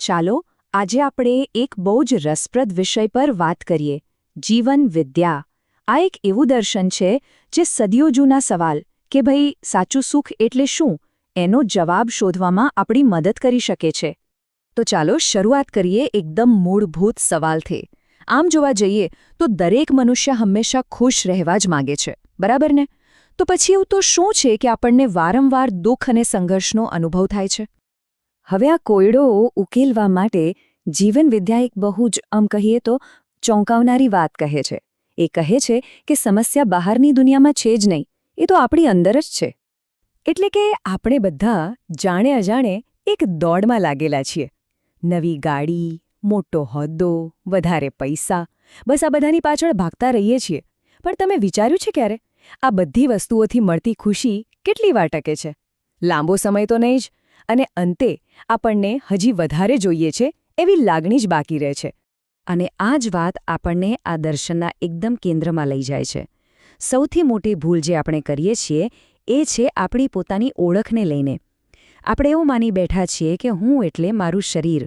ચાલો આજે આપણે એક બહુ જ રસપ્રદ વિષય પર વાત કરીએ જીવન વિદ્યા. આ એક એવું દર્શન છે જે સદીઓ જૂના સવાલ કે ભાઈ સાચું સુખ એટલે શું એનો જવાબ શોધવામાં આપણી મદદ કરી શકે છે. તો ચાલો શરૂઆત કરીએ એકદમ મૂળભૂત સવાલથી. આમ જોવા જઈએ તો દરેક મનુષ્ય હંમેશા ખુશ રહેવા જ માગે છે, બરાબર ને? તો પછી એવું તો શું છે કે આપણને વારંવાર દુઃખ અને સંઘર્ષનો અનુભવ થાય છે? હવે આ કોયડો ઉકેલવા માટે જીવનવિદ્યા એક બહુ જ કહીએ તો ચોંકાવનારી વાત કહે છે. એ કહે છે કે સમસ્યા બહારની દુનિયામાં છે જ નહીં, એ તો આપણી અંદર જ છે. એટલે કે આપણે બધા જાણે અજાણે એક દોડમાં લાગેલા છીએ. નવી ગાડી, મોટો હોદ્દો, વધારે પૈસા, બસ આ બધાની પાછળ ભાગતા રહીએ છીએ. પણ તમે વિચાર્યું છે ક્યારે આ બધી વસ્તુઓથી મળતી ખુશી કેટલી વાર ટકે છે? લાંબો સમય તો નહીં જ, અને અંતે આપણને હજી વધારે જોઈએ છે એવી લાગણી જ બાકી રહે છે. અને આ જ વાત આપણને આ દર્શનના એકદમ કેન્દ્રમાં લઈ જાય છે. સૌથી મોટી ભૂલ જે આપણે કરીએ છીએ એ છે આપણી પોતાની ઓળખને લઈને. આપણે એવું માની બેઠા છીએ કે હું એટલે મારું શરીર.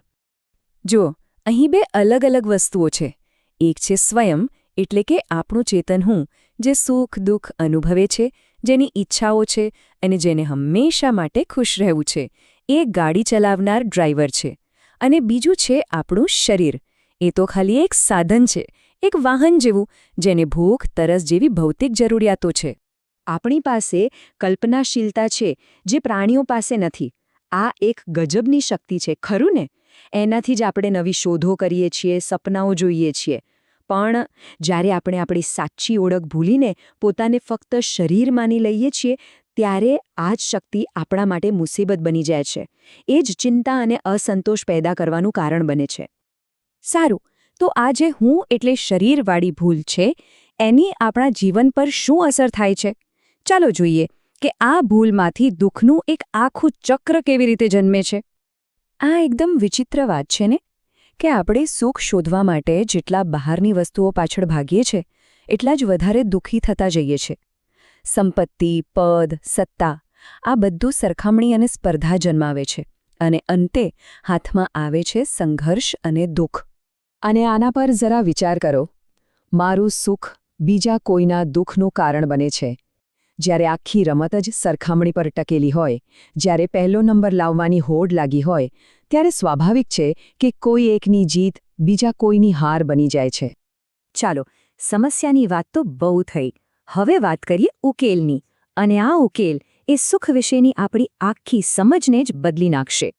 જુઓ, અહીં બે અલગ અલગ વસ્તુઓ છે. એક છે સ્વયં, એટલે કે આપણું ચેતન હું, જે સુખ દુઃખ અનુભવે છે, જેની ઈચ્છાઓ છે અને જેને હંમેશા માટે ખુશ રહેવું છે. એ ગાડી ચલાવનાર ડ્રાઈવર છે. અને બીજું છે આપણું શરીર. એ તો ખાલી એક સાધન છે, એક વાહન જેવું, જેને ભૂખ તરસ જેવી ભૌતિક જરૂરિયાતો છે. આપણી પાસે કલ્પનાશીલતા છે જે પ્રાણીઓ પાસે નથી. આ એક ગજબની શક્તિ છે, ખરું ને? એનાથી જ આપણે નવી શોધો કરીએ છીએ, સપનાઓ જોઈએ છીએ. પણ જ્યારે આપણે આપણી સાચી ઓળખ ભૂલીને પોતાને ફક્ત શરીર માની લઈએ છીએ, ત્યારે આ જ શક્તિ આપણા માટે મુસીબત બની જાય છે. એ જ ચિંતા અને અસંતોષ પેદા કરવાનું કારણ બને છે. સારું, તો આ જે હું એટલે શરીરવાળી ભૂલ છે, એની આપણા જીવન પર શું અસર થાય છે? ચાલો જોઈએ કે આ ભૂલમાંથી દુઃખનું એક આખું ચક્ર કેવી રીતે જન્મે છે. આ એકદમ વિચિત્ર વાત છે ને, કે આપણે સુખ શોધવા માટે જેટલા બહારની વસ્તુઓ પાછળ ભાગીએ છીએ એટલા જ વધારે દુઃખી થતા જઈએ છીએ. સંપત્તિ, પદ, સત્તા, આ બધું સરખામણી અને સ્પર્ધા જન્માવે છે. અને અંતે હાથમાં આવે છે સંઘર્ષ અને દુઃખ. અને આના પર જરા વિચાર કરો. મારું સુખ બીજા કોઈના દુઃખનું કારણ બને છે. જ્યારે આખી રમત જ સરખામણી પર ટકેલી હોય, જ્યારે પહેલો નંબર લાવવાની હોડ લાગી હોય, ત્યારે સ્વાભાવિક છે કે કોઈ એકની જીત બીજા કોઈની હાર બની જાય છે. ચાલો, સમસ્યાની વાત તો બહુ થઈ. હવે વાત કરીએ ઉકેલની. અને આ ઉકેલ એ સુખ વિશેની આપણી આખી સમજને જ બદલી નાખશે.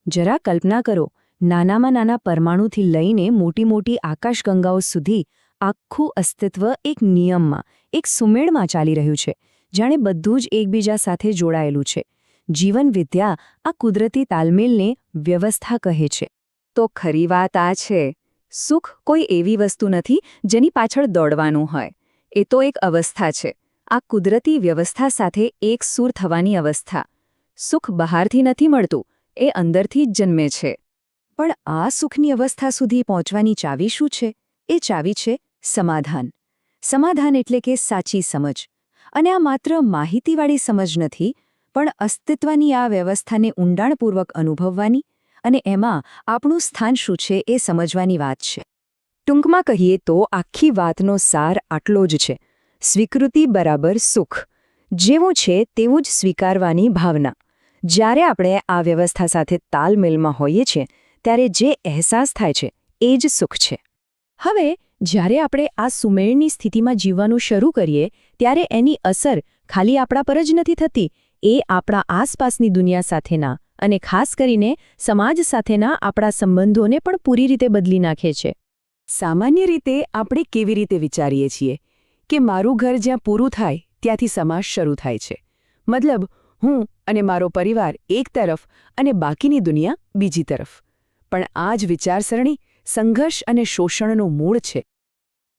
જરા કલ્પના કરો, નાનામાં નાના પરમાણુથી લઈને મોટી મોટી આકાશગંગાઓ સુધી આખું અસ્તિત્વ એક નિયમમાં, એક સુમેળમાં ચાલી રહ્યું છે, જાણે બધું જ એકબીજા સાથે જોડાયેલું છે. જીવન વિદ્યા આ કુદરતી તાલમેલને વ્યવસ્થા કહે છે. તો ખરી વાત આ છે, સુખ કોઈ એવી વસ્તુ નથી જેની પાછળ દોડવાનું હોય. એ તો એક અવસ્થા છે, આ કુદરતી વ્યવસ્થા સાથે એક સૂર થવાની અવસ્થા. સુખ બહારથી નથી મળતું, એ અંદરથી જ જન્મે છે. પણ આ સુખની અવસ્થા સુધી પહોંચવાની ચાવી શું છે? એ ચાવી છે સમાધાન. સમાધાન એટલે કે સાચી સમજ. અને આ માત્ર માહિતીવાળી સમજ નથી, પણ અસ્તિત્વની આ વ્યવસ્થાને ઊંડાણપૂર્વક અનુભવવાની અને એમાં આપણું સ્થાન શું છે એ સમજવાની વાત છે. ટૂંકમાં કહીએ તો આખી વાતનો સાર આટલો જ છે. સ્વીકૃતિ બરાબર સુખ. જેવું છે તેવું જ સ્વીકારવાની ભાવના. જ્યારે આપણે આ વ્યવસ્થા સાથે તાલમેલમાં હોઈએ છીએ, ત્યારે જે અહેસાસ થાય છે એ જ સુખ છે. હવે જ્યારે આપણે આ સુમેળની સ્થિતિમાં જીવવાનું શરૂ કરીએ, ત્યારે એની અસર ખાલી આપણા પર જ નથી થતી, એ આપણા આસપાસની દુનિયા સાથેના અને ખાસ કરીને સમાજ સાથેના આપણા સંબંધોને પણ પૂરી રીતે બદલી નાખે છે. સામાન્ય રીતે આપણે કેવી રીતે વિચારીએ છીએ કે મારું ઘર જ્યાં પૂરું થાય ત્યાંથી સમાજ શરૂ થાય છે. મતલબ હું અને મારો પરિવાર એક તરફ અને બાકીની દુનિયા બીજી તરફ. પણ આ જ વિચારસરણી સંઘર્ષ અને શોષણનું મૂળ છે.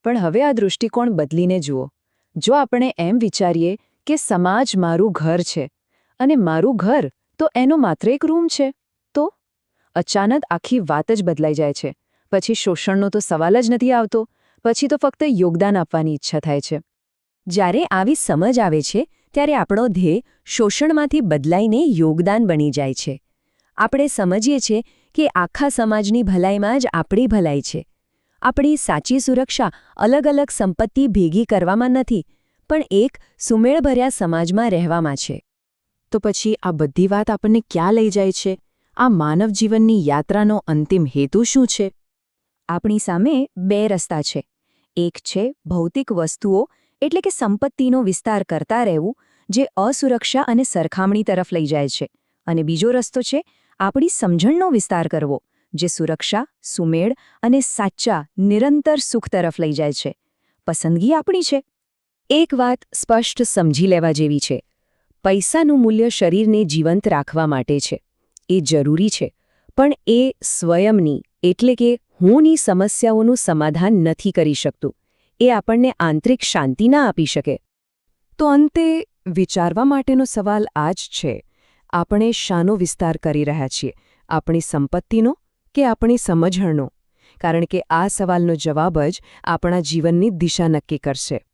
પણ હવે આ દૃષ્ટિકોણ બદલીને જુઓ. જો આપણે એમ વિચારીએ કે સમાજ મારું ઘર છે અને મારું ઘર તો એનો માત્ર એક રૂમ છે, તો અચાનક આખી વાત જ બદલાઈ જાય છે. પછી શોષણનો તો સવાલ જ નથી આવતો. પછી તો ફક્ત યોગદાન આપવાની ઈચ્છા થાય છે. જ્યારે આવી સમજ આવે છે, ત્યારે આપણો ધ્યેય શોષણમાંથી બદલાઈને યોગદાન બની જાય છે. આપણે સમજીએ છીએ કે આખા સમાજની ભલાઈમાં જ આપણી ભલાઈ છે. આપણી સાચી સુરક્ષા અલગ અલગ સંપત્તિ ભેગી કરવામાં નથી, પણ એક સુમેળભર્યા સમાજમાં રહેવામાં છે. તો પછી આ બધી વાત આપણને ક્યાં લઈ જાય છે? આ માનવ જીવનની યાત્રાનો અંતિમ હેતુ શું છે? આપણી સામે બે રસ્તા છે. એક છે ભૌતિક વસ્તુઓ એટલે કે સંપત્તિનો વિસ્તાર કરતા રહેવું, જે અસુરક્ષા અને સરખામણી તરફ લઈ જાય છે. અને બીજો રસ્તો છે આપણી સમજણનો વિસ્તાર કરવો, જે સુરક્ષા, સુમેળ અને સાચા નિરંતર સુખ તરફ લઈ જાય છે. પસંદગી આપણી છે. એક વાત સ્પષ્ટ સમજી લેવા જેવી છે. પૈસાનું મૂલ્ય શરીરને જીવંત રાખવા માટે છે. એ જરૂરી છે, પણ એ સ્વયંની એટલે કે હુંની સમસ્યાઓનું સમાધાન નથી કરી શકતું. એ આપણને આંતરિક શાંતિ ના આપી શકે. તો અંતે વિચારવા માટેનો સવાલ આ જ છે. આપણે શાનો વિસ્તાર કરી રહ્યા છીએ? આપણી સંપત્તિનો કે આપણી સમજણનો? કારણ કે આ સવાલનો જવાબ જ આપણા જીવનની દિશા નક્કી કરશે.